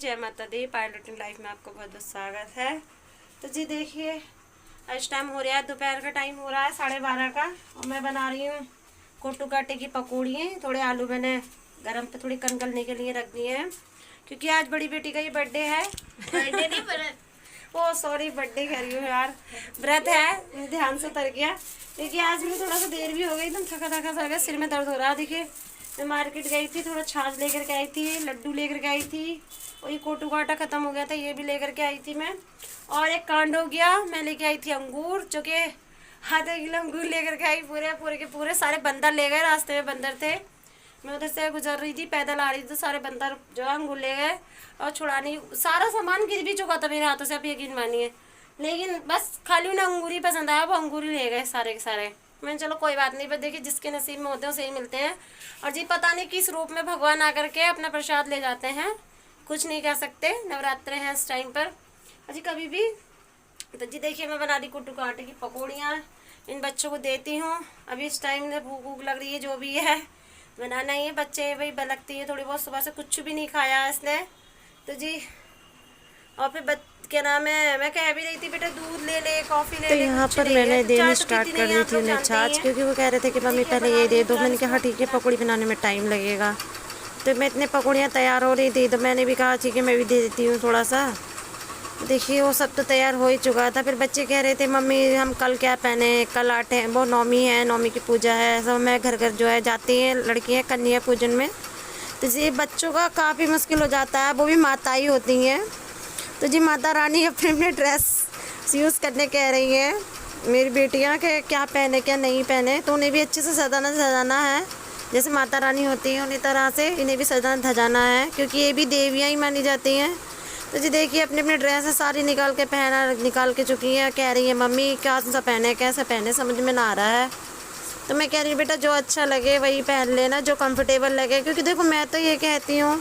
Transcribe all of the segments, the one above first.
जय माता दी। Pilot life में आपको बहुत बहुत स्वागत है। तो जी देखिए, इस टाइम हो रहा है, दोपहर का टाइम हो रहा है 12:30 का, और मैं बना रही हूँ कोटू काटे की पकौड़ी। थोड़े आलू मैंने गरम पे थोड़ी करने के लिए रख दिए हैं, क्योंकि आज बड़ी बेटी का ही बर्थडे है। बर्थडे नहीं, व्रत। ओ सॉरी, बर्थडे कह रही हूँ यार, व्रत है, ध्यान से उतर गया। क्योंकि आज मुझे थोड़ा सा देर भी हो गई, एकदम थका थका सा गया, सिर में दर्द हो रहा है। देखिए मैं मार्केट गई थी, थोड़ा छाछ लेकर के आई थी, लड्डू लेकर के आई थी, और ये कोटू का आटा खत्म हो गया था, ये भी लेकर के आई थी मैं। और एक कांड हो गया, मैं लेके आई थी अंगूर, जो कि आधा किलो अंगूर लेकर के आई। पूरे पूरे के पूरे सारे बंदर ले गए, रास्ते में बंदर थे, मैं उधर से गुजर रही थी, पैदल आ रही थी, तो सारे बंदर जो है अंगूर ले गए और छुड़ाने, सारा सामान गिर भी चुका था मेरे हाथों से, आप यकीन मानिए। लेकिन बस खाली उन्हें अंगूर ही पसंद आया, वो अंगूर ही ले गए सारे के सारे। मैंने चलो कोई बात नहीं, पर देखिए जिसके नसीब में होते हैं उसे ही मिलते हैं। और जी पता नहीं किस रूप में भगवान आकर के अपना प्रसाद ले जाते हैं, कुछ नहीं कह सकते। नवरात्र हैं इस टाइम पर, अजी कभी भी। तो जी देखिए मैं बना दी कुट्टू के आटे की पकौड़ियाँ, इन बच्चों को देती हूँ। अभी इस टाइम में भूख भूख लग रही है, जो भी है बनाना ही है। बच्चे भाई बलकती है थोड़ी बहुत, सुबह से कुछ भी नहीं खाया इसने। तो जी और फिर क्या नाम है, मैं कह भी रही थी बेटा दूध ले ले, कॉफ़ी ले ले। तो यहाँ पर मैंने देनी स्टार्ट कर दी थी उन्हें छाछ, क्योंकि वो कह रहे थे कि मम्मी पहले ये दे दो। मैंने कहा ठीक है, पकौड़ी बनाने में टाइम लगेगा। तो मैं इतने पकौड़ियाँ तैयार हो रही थी, तो मैंने भी कहा ठीक है मैं भी दे देती हूँ थोड़ा सा। देखिए वो सब तो तैयार हो ही चुका था। फिर बच्चे कह रहे थे मम्मी हम कल क्या पहने, कल आटे हैं, वो नौमी है, नौमी की पूजा है, सब मैं घर घर जो है जाती हैं लड़कियाँ कन्या पूजन में। तो ये बच्चों का काफ़ी मुश्किल हो जाता है, वो भी माता ही होती हैं। तो जी माता रानी अपने अपने ड्रेस यूज़ करने कह रही हैं मेरी बेटियां के क्या पहने क्या नहीं पहने। तो उन्हें भी अच्छे से सजाना है, जैसे माता रानी होती हैं उन्हीं तरह से इन्हें भी सजाना धजाना है, क्योंकि ये भी देवियां ही मानी जाती हैं। तो जी देखिए अपने अपने ड्रेस सारी निकाल के चुकी हैं, कह रही है मम्मी क्या सा पहने कैसे पहने, समझ में ना आ रहा है। तो मैं कह रही हूँ बेटा जो अच्छा लगे वही पहन लेना, जो कंफर्टेबल लगे। क्योंकि देखो मैं तो ये कहती हूँ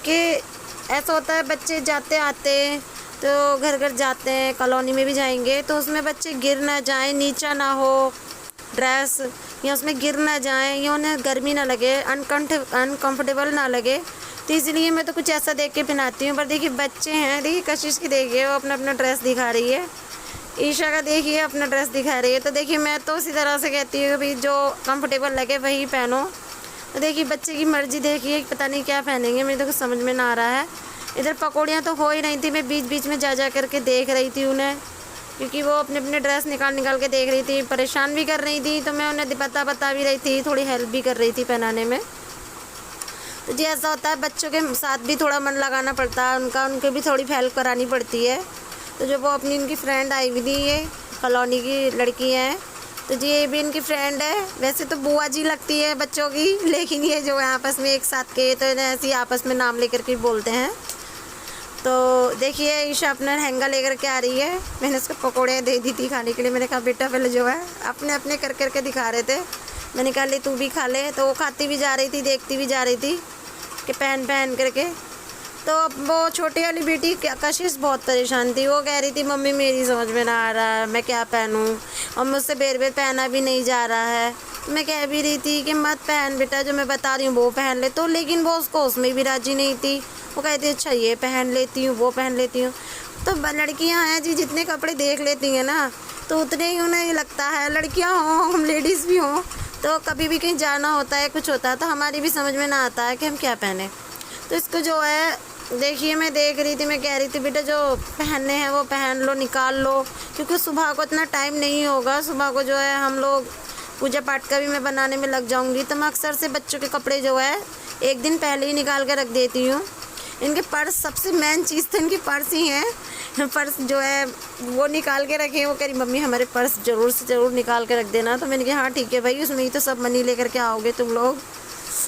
कि ऐसा होता है बच्चे जाते आते तो घर घर जाते हैं, कॉलोनी में भी जाएंगे तो उसमें बच्चे गिर ना जाएं, नीचा ना हो ड्रेस, या उसमें गिर ना जाएं, या उन्हें गर्मी ना लगे, अनकंफर्टेबल ना लगे। तो इसलिए मैं तो कुछ ऐसा देख के पहनाती हूँ। पर देखिए बच्चे हैं, देखिए कशिश की देखिए वो अपना अपना ड्रेस दिखा रही है, ईशा का देखिए अपना ड्रेस दिखा रही है। तो देखिए मैं तो उसी तरह से कहती हूँ भाई जो कंफर्टेबल लगे वही पहनो। तो देखिए बच्चे की मर्जी, देखिए पता नहीं क्या पहनेंगे, मेरे तो कुछ समझ में ना आ रहा है। इधर पकौड़ियाँ तो हो ही नहीं थी, मैं बीच बीच में जा करके देख रही थी उन्हें, क्योंकि वो अपने अपने ड्रेस निकाल के देख रही थी, परेशान भी कर रही थी। तो मैं उन्हें बता भी रही थी, थोड़ी हेल्प भी कर रही थी पहनाने में। तो जी ऐसा होता है बच्चों के साथ भी थोड़ा मन लगाना पड़ता है उनका, उनके भी थोड़ी हेल्प करानी पड़ती है। तो जो वो अपनी उनकी फ्रेंड आई हुई थी, ये कॉलोनी की लड़की हैं, तो जी ये भी इनकी फ्रेंड है। वैसे तो बुआ जी लगती है बच्चों की, लेकिन ये जो है आपस में एक साथ के, तो इन्हें ऐसे ही आपस में नाम लेकर के बोलते हैं। तो देखिए ईशा अपना लहंगा लेकर के आ रही है, मैंने उसको पकौड़े दे दी थी खाने के लिए। मैंने कहा बेटा पहले जो है अपने अपने कर दिखा रहे थे, मैंने कहा ले तू भी खा ले। तो वो खाती भी जा रही थी, देखती भी जा रही थी कि पहन करके। तो वो छोटी वाली बेटी कशिश बहुत परेशान थी, वो कह रही थी मम्मी मेरी समझ में ना आ रहा है मैं क्या पहनूं, और मुझसे बेर पहना भी नहीं जा रहा है। मैं कह भी रही थी कि मत पहन बेटा, जो मैं बता रही हूँ वो पहन ले। तो लेकिन वो उसको उसमें भी राजी नहीं थी, वो कहती अच्छा ये पहन लेती हूँ वो पहन लेती हूँ। तो लड़कियाँ हैं जी, जितने कपड़े देख लेती हैं ना तो उतने ही उन्हें लगता है, लड़कियाँ हों हम लेडीज़ भी हों, तो कभी भी कहीं जाना होता है कुछ होता है तो हमारी भी समझ में ना आता है कि हम क्या पहने। तो इसको जो है देखिए मैं देख रही थी, मैं कह रही थी बेटा जो पहनने हैं वो पहन लो, निकाल लो, क्योंकि सुबह को इतना टाइम नहीं होगा। सुबह को जो है हम लोग पूजा पाठ का भी मैं बनाने में लग जाऊंगी, तो मैं अक्सर से बच्चों के कपड़े जो है एक दिन पहले ही निकाल कर रख देती हूँ। इनके पर्स सबसे मेन चीज़ तो इनकी पर्स ही है, पर्स जो है वो निकाल के रखे। वो कह रही मम्मी हमारे पर्स ज़रूर से ज़रूर निकाल के रख देना। तो मैंने कहा हाँ ठीक है भाई, उसमें ही तो सब मनी लेकर के आओगे तुम लोग,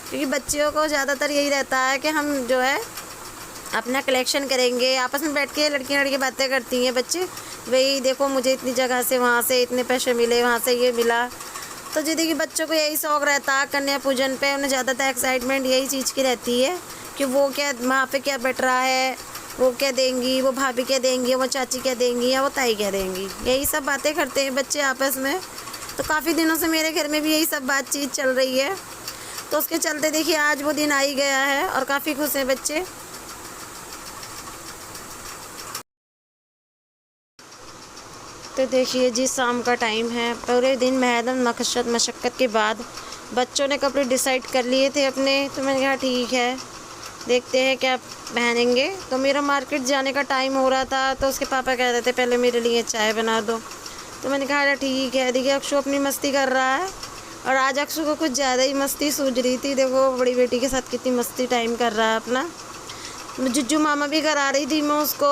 क्योंकि बच्चियों को ज़्यादातर यही रहता है कि हम जो है अपना कलेक्शन करेंगे। आपस में बैठ के लड़कियाँ बातें करती हैं बच्चे, भाई देखो मुझे इतनी जगह से वहाँ से इतने पैसे मिले, वहाँ से ये मिला। तो जी देखिए बच्चों को यही शौक़ रहता है कन्या पूजन पे, उन्हें ज़्यादातर एक्साइटमेंट यही चीज़ की रहती है कि वो क्या वहाँ पे क्या बट रहा है, वो क्या देंगी, वो भाभी क्या देंगी, वो चाची क्या देंगी, या वो ताई क्या देंगी, यही सब बातें करते हैं बच्चे आपस में। तो काफ़ी दिनों से मेरे घर में भी यही सब बातचीत चल रही है। तो उसके चलते देखिए आज वो दिन आ ही गया है और काफ़ी खुश हैं बच्चे। तो देखिए जी, शाम का टाइम है। पूरे दिन मेहनत मशक्क़त के बाद बच्चों ने कपड़े डिसाइड कर लिए थे अपने, तो मैंने कहा ठीक है, देखते हैं क्या पहनेंगे। तो मेरा मार्केट जाने का टाइम हो रहा था, तो उसके पापा कह रहे थे पहले मेरे लिए चाय बना दो। तो मैंने कहा ठीक है। देखिए अक्षु अपनी मस्ती कर रहा है, और आज अक्षु को कुछ ज़्यादा ही मस्ती सूझ रही थी। देखो बड़ी बेटी के साथ कितनी मस्ती टाइम कर रहा है अपना। जुज्जू मामा भी करा रही थी मैं उसको।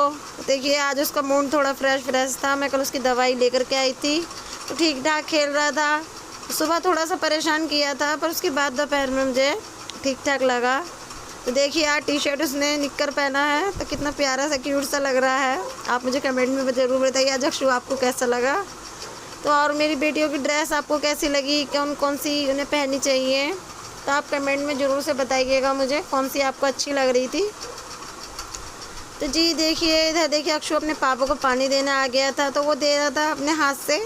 देखिए आज उसका मूड थोड़ा फ्रेश था। मैं कल उसकी दवाई लेकर के आई थी, तो ठीक ठाक खेल रहा था। सुबह थोड़ा सा परेशान किया था, पर उसके बाद दोपहर में मुझे ठीक ठाक लगा। तो देखिए आज टी शर्ट उसने निक्कर पहना है, तो कितना प्यारा सा क्यूट सा लग रहा है। आप मुझे कमेंट में ज़रूर बताइए आज अक्षु आपको कैसा लगा। तो और मेरी बेटियों की ड्रेस आपको कैसी लगी, कौन कौन सी उन्हें पहननी चाहिए, तो आप कमेंट में ज़रूर से बताइएगा मुझे कौन सी आपको अच्छी लग रही थी। तो जी देखिए इधर देखिए अक्षु अपने पापा को पानी देने आ गया था, तो वो दे रहा था अपने हाथ से।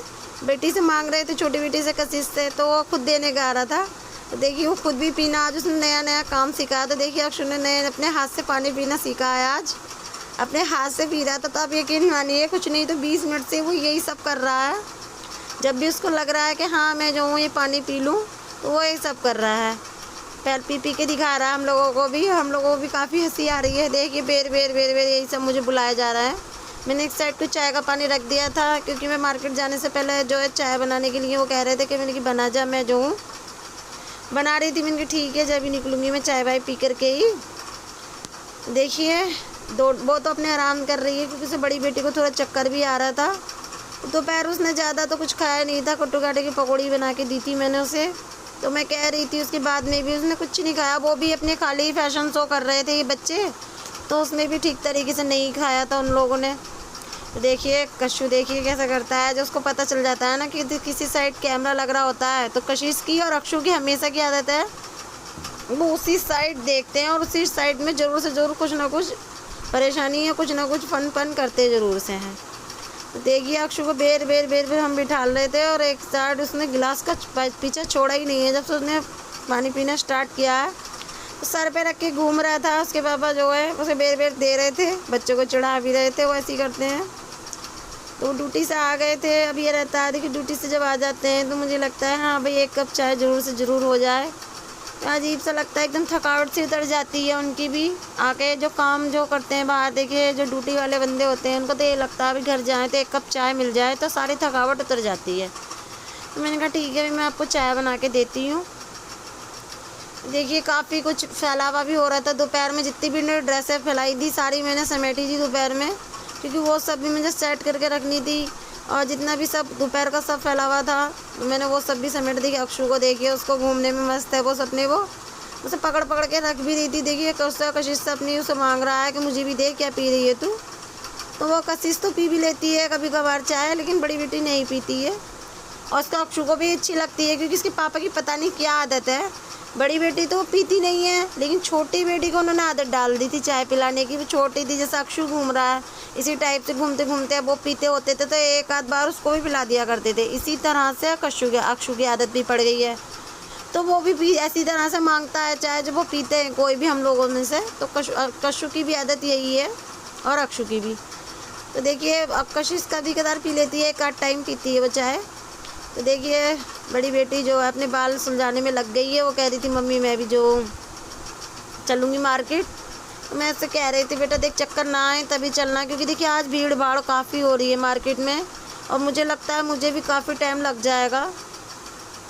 बेटी से मांग रहे थे, छोटी बेटी से कशिश से, तो वो खुद देने का आ रहा था। तो देखिए वो खुद भी पीना, आज उसने नया नया काम सीखा। तो देखिए अक्षु ने नए अपने हाथ से पानी पीना सीखा है, आज अपने हाथ से पी रहा था। तो आप यकीन मानिए कुछ नहीं तो 20 मिनट से वो यही सब कर रहा है। जब भी उसको लग रहा है कि हाँ मैं जो हूँ ये पानी पी लूँ, तो वो यही सब कर रहा है। पैर पी के दिखा रहा है हम लोगों को भी काफ़ी हंसी आ रही है। देखिए बेर बेर बेर बेर यही सब मुझे बुलाया जा रहा है। मैंने एक साइड को चाय का पानी रख दिया था, क्योंकि मैं मार्केट जाने से पहले जो है चाय बनाने के लिए वो कह रहे थे कि मैंने कि बना जा, मैं जो हूँ बना रही थी। मैंने कि ठीक है, जब भी निकलूँगी मैं चाय वाय पी करके ही। देखिए वो तो अपने आराम कर रही है, क्योंकि उसे बड़ी बेटी को थोड़ा चक्कर भी आ रहा था। दोपहर उसने ज़्यादा तो कुछ खाया नहीं था, कट्टू काटे की पकौड़ी बना के दी थी मैंने उसे। तो मैं कह रही थी उसके बाद में भी उसने कुछ नहीं खाया। वो भी अपने खाली फैशन शो कर रहे थे ये बच्चे, तो उसने भी ठीक तरीके से नहीं खाया था उन लोगों ने। तो देखिए कशु देखिए कैसा करता है। जो उसको पता चल जाता है ना कि किसी साइड कैमरा लग रहा होता है, तो कशिश की और अक्षु की हमेशा की आदत है, वो उसी साइड देखते हैं और उसी साइड में ज़रूर से ज़रूर कुछ ना कुछ परेशानी या कुछ ना कुछ फन करते ज़रूर से हैं। तो देखिए अक्षु को बेर बेर बेर बेर हम बिठा रहे थे, और एक साइड उसने गिलास का पीछा छोड़ा ही नहीं है। जब से उसने पानी पीना स्टार्ट किया है, तो सर पे रख के घूम रहा था। उसके पापा जो है उसे बेर बेर दे रहे थे, बच्चों को चढ़ा भी रहे थे, वो ऐसे ही करते हैं। तो ड्यूटी से आ गए थे, अब ये रहता है कि ड्यूटी से जब आ जाते हैं तो मुझे लगता है हाँ भाई एक कप चाय ज़रूर से ज़रूर हो जाए। अजीब सा लगता है, एकदम थकावट सी उतर जाती है उनकी भी। आके जो काम जो करते हैं बाहर, देखिए जो ड्यूटी वाले बंदे होते हैं उनको तो ये लगता है अभी घर जाएँ तो एक कप चाय मिल जाए तो सारी थकावट उतर जाती है। तो मैंने कहा ठीक है मैं आपको चाय बना के देती हूँ। देखिए काफ़ी कुछ फैलावा भी हो रहा था दोपहर में। जितनी भी मैंने ड्रेसें फैलाई थी सारी मैंने समेटी थी दोपहर में, क्योंकि वो सब भी मुझे सेट करके रखनी थी। और जितना भी सब दोपहर का सब फैला हुआ था मैंने वो सब भी समेट दी। अक्षु को देखिए उसको घूमने में मस्त है, वो सपने वो उसे पकड़ पकड़ के रख भी रही थी। देखिए कशिश से अपनी उसे मांग रहा है कि मुझे भी दे, क्या पी रही है तू। तो वो कशिश तो पी भी लेती है कभी कभार चाय, लेकिन बड़ी बेटी नहीं पीती है। और उसको अक्षु को भी अच्छी लगती है, क्योंकि इसके पापा की पता नहीं क्या आदत है। बड़ी बेटी तो पीती नहीं है, लेकिन छोटी बेटी को उन्होंने आदत डाल दी थी चाय पिलाने की। वो छोटी थी, जैसे अक्षु घूम रहा है इसी टाइप से घूमते घूमते वो पीते होते थे, तो एक आध बार उसको भी पिला दिया करते थे। इसी तरह से अक्षु की आदत भी पड़ गई है, तो वो भी ऐसी तरह से मांगता है चाय जब वो पीते हैं कोई भी हम लोगों में से। तो कशु की भी आदत यही है और अक्षु की भी। तो देखिए अब कशिश कभी कदार पी लेती है, एक आध टाइम पीती है वो चाय। तो देखिए बड़ी बेटी जो है अपने बाल सुलझाने में लग गई है। वो कह रही थी मम्मी मैं भी जो चलूँगी मार्केट। तो मैं उससे कह रही थी बेटा देख चक्कर ना आए तभी चलना, क्योंकि देखिए आज भीड़ भाड़ काफ़ी हो रही है मार्केट में, और मुझे लगता है मुझे भी काफ़ी टाइम लग जाएगा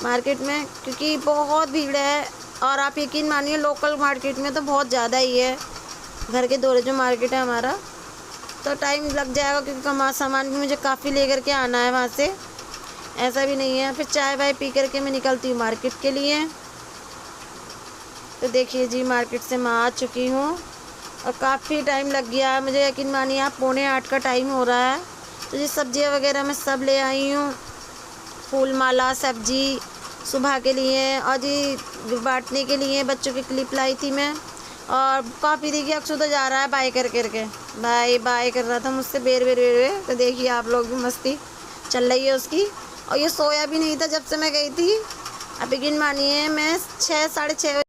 मार्केट में, क्योंकि बहुत भीड़ है। और आप यकीन मानिए लोकल मार्केट में तो बहुत ज़्यादा ही है। घर के दौरे जो मार्केट है हमारा, तो टाइम लग जाएगा, क्योंकि सामान भी मुझे काफ़ी लेकर के आना है वहाँ से, ऐसा भी नहीं है। फिर चाय वाय पी करके मैं निकलती हूँ मार्केट के लिए। तो देखिए जी मार्केट से मैं आ चुकी हूँ और काफ़ी टाइम लग गया है मुझे, यकीन मानिए आप 7:45 का टाइम हो रहा है। तो ये सब्जियाँ वगैरह मैं सब ले आई हूँ, फूल माला सब्जी सुबह के लिए, और जी बांटने के लिए बच्चों की क्लिप लाई थी मैं। और काफ़ी देखिए अक्षु तो जा रहा है बाय कर करके, बाय कर रहा था मुझसे बेर बेर बेर बेर। तो देखिए आप लोग भी मस्ती चल रही है उसकी। और ये सोया भी नहीं था जब से मैं गई थी। अब यकीन मानिए मैं 6 साढ़े 6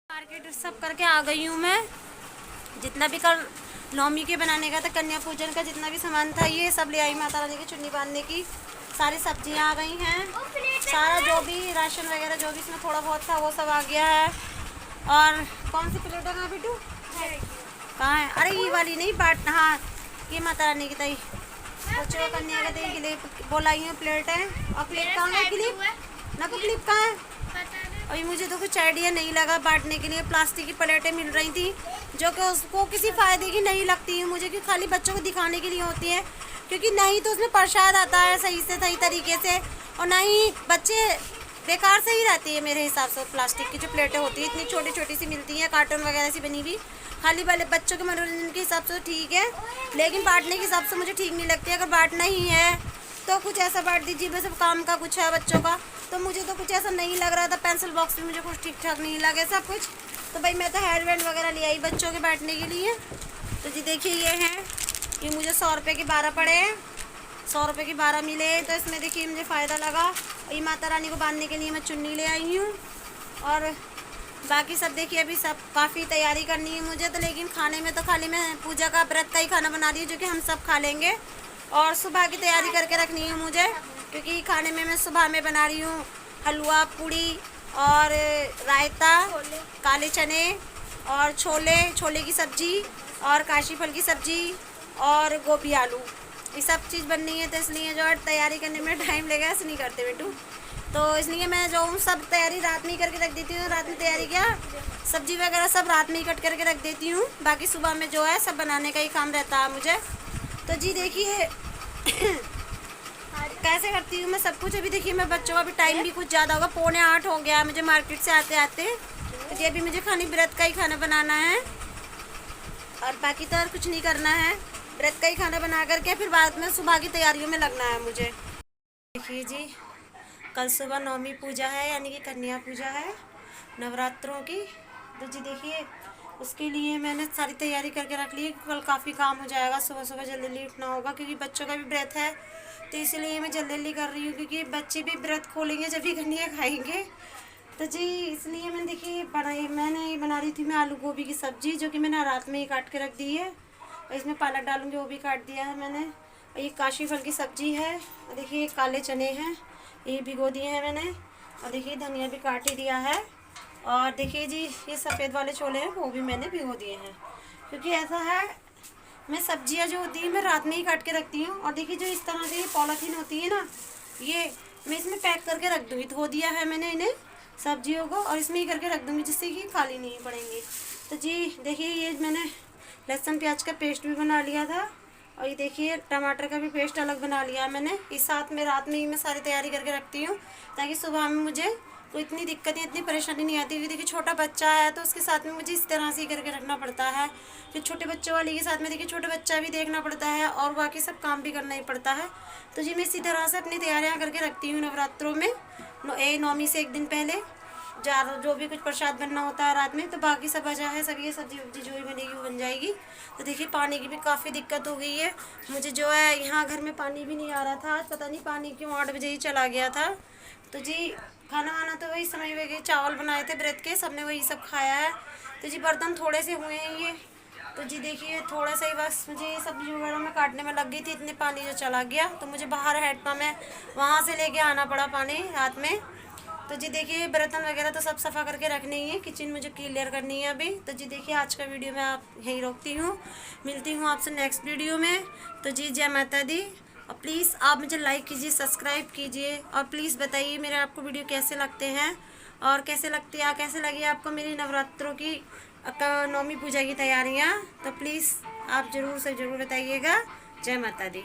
मार्केट सब करके आ गई हूँ मैं। जितना भी कल नवमी के बनाने का था, कन्या पूजन का जितना भी सामान था ये सब ले आई। माता रानी की चुन्नी बांधने की सारी सब्जियां आ गई हैं, सारा जो भी राशन वगैरह जो भी इसमें थोड़ा बहुत था वो सब आ गया है। और कौन सी प्लेट है ना बिट्टू, कहाँ है? अरे ये वाली नहीं बाट, हाँ ये माता रानी की तई बच्चों कन्या का तई क्लिप बोलाई है प्लेट है। और प्लेट कहाँ है? क्लिप ना को क्लिप कहाँ है? अभी मुझे तो कुछ आइडिया नहीं लगा बांटने के लिए। प्लास्टिक की प्लेटें मिल रही थी जो कि उसको किसी फ़ायदे की नहीं लगती है मुझे, कि खाली बच्चों को दिखाने के लिए होती है, क्योंकि नहीं तो उसमें प्रसाद आता है सही से सही तरीके से, और ना ही बच्चे बेकार से ही रहती है मेरे हिसाब से। प्लास्टिक की जो प्लेटें होती है इतनी छोटी छोटी सी मिलती हैं, कार्टून वगैरह से बनी हुई, खाली वाले बच्चों के मनोरंजन के हिसाब से ठीक है, लेकिन बांटने के हिसाब से मुझे ठीक नहीं लगती। अगर बांटना ही है तो कुछ ऐसा बांट दीजिए, वैसे काम का कुछ है बच्चों का, तो मुझे तो कुछ ऐसा नहीं लग रहा था। पेंसिल बॉक्स भी मुझे कुछ ठीक ठाक नहीं लगे सब कुछ, तो भाई मैं तो हेयर बैंड वगैरह ले आई बच्चों के बैठने के लिए। तो जी देखिए ये हैं, ये मुझे 100 रुपये के 12 पड़े हैं, 100 रुपये की 12 मिले, तो इसमें देखिए मुझे फ़ायदा लगा। ये माता रानी को बांधने के लिए मैं चुन्नी ले आई हूँ, और बाकी सब देखिए अभी सब काफ़ी तैयारी करनी है मुझे तो, लेकिन खाने में तो खाली मैं पूजा का व्रत का ही खाना बना रही हूँ जो कि हम सब खा लेंगे। और सुबह की तैयारी करके रखनी है मुझे, क्योंकि खाने में मैं सुबह में बना रही हूँ हलवा पूड़ी और रायता, काले चने और छोले की सब्ज़ी और काशी फल की सब्ज़ी और गोभी आलू, ये सब चीज़ बननी है। तो इसलिए जो है तैयारी करने में टाइम लगेगा, ऐसे नहीं करते बेटू, तो इसलिए मैं जो हूँ सब तैयारी रात में ही करके रख देती हूँ। रात में तैयारी क्या, सब्जी वगैरह सब रात में ही कट करके रख देती हूँ, बाकी सुबह में जो है सब बनाने का ही काम रहता है मुझे। तो जी देखिए कैसे करती हूँ मैं सब कुछ। अभी देखिए मैं बच्चों का भी टाइम भी कुछ ज़्यादा होगा, 7:45 हो गया मुझे मार्केट से आते आते, तो अभी मुझे खाली व्रत का ही खाना बनाना है और बाकी तो और कुछ नहीं करना है। व्रत का ही खाना बना करके फिर बाद में सुबह की तैयारियों में लगना है मुझे। देखिए जी कल सुबह नवमी पूजा है, यानी कि कन्या पूजा है नवरात्रों की। तो जी देखिए उसके लिए मैंने सारी तैयारी करके रख ली है, कल काफ़ी काम हो जाएगा, सुबह सुबह जल्दी जल्दी उठना होगा, क्योंकि बच्चों का भी व्रत है, तो इसलिए मैं जल्दी जल्दी कर रही हूँ, क्योंकि बच्चे भी व्रत खोलेंगे जब भी कन्या खाएंगे। तो जी इसलिए मैंने देखिए मैंने बना रही थी मैं आलू गोभी की सब्ज़ी, जो कि मैंने रात में ही काट के रख दी है, और इसमें पालक डालूँगी वो भी काट दिया है मैंने। और ये काशी फल की सब्ज़ी है, और देखिए काले चने हैं ये भिगो दिए हैं मैंने, और देखिए धनिया भी काट ही दिया है, और देखिए जी ये सफ़ेद वाले छोले हैं वो भी मैंने भिगो दिए हैं, क्योंकि ऐसा है मैं सब्जियां जो होती है मैं रात में ही काट के रखती हूँ। और देखिए जो इस तरह से ये पॉलीथीन होती है ना, ये मैं इसमें पैक करके रख दूँगी, धो दिया है मैंने इन्हें सब्जियों को, और इसमें ही करके रख दूँगी जिससे कि खाली नहीं पड़ेंगी। तो जी देखिए ये मैंने लहसुन प्याज का पेस्ट भी बना लिया था, और ये देखिए टमाटर का भी पेस्ट अलग बना लिया है मैंने। इस साथ में रात में ही मैं सारी तैयारी करके रखती हूँ, ताकि सुबह में मुझे कोई इतनी दिक्कतें इतनी परेशानी नहीं आती। क्योंकि देखिए छोटा बच्चा है तो उसके साथ में मुझे इस तरह से ही करके रखना पड़ता है। फिर छोटे बच्चों वाले के साथ में देखिए छोटे बच्चा भी देखना पड़ता है और बाकी सब काम भी करना ही पड़ता है। तो जी मैं इसी तरह से अपनी तैयारियाँ करके रखती हूँ नवरात्रों में। नवमी से एक दिन पहले जो भी कुछ प्रसाद बनना होता है रात में, तो बाकी सब बचा है, सब ये सब्जी वब्जी जो भी बनेगी वो बन जाएगी। तो देखिए पानी की भी काफ़ी दिक्कत हो गई है मुझे, जो है यहाँ घर में पानी भी नहीं आ रहा था आज, पता नहीं पानी क्यों 8 बजे ही चला गया था। तो जी खाना वाना तो वही समय वगैरह चावल बनाए थे व्रत के, सबने वही सब खाया है। तो जी बर्तन थोड़े से हुए हैं ये, तो जी देखिए थोड़ा सा ही बस मुझे ये सब्जी वगैरह में काटने में लग गई थी, इतने पानी जो चला गया, तो मुझे बाहर हैंडपम्प में वहाँ से लेके आना पड़ा पानी रात में। तो जी देखिए बर्तन वगैरह तो सब सफ़ा करके रखने ही है, किचन मुझे क्लियर करनी है अभी। तो जी देखिए आज का वीडियो मैं आप यहीं रोकती हूँ, मिलती हूँ आपसे नेक्स्ट वीडियो में। तो जी जय माता दी, और प्लीज़ आप मुझे लाइक कीजिए, सब्सक्राइब कीजिए, और प्लीज़ बताइए मेरे आपको वीडियो कैसे लगते हैं, और कैसे लगी आपको मेरी नवरात्रों की नवमी पूजा की तैयारियाँ। तो प्लीज़ आप ज़रूर से ज़रूर बताइएगा। जय माता दी।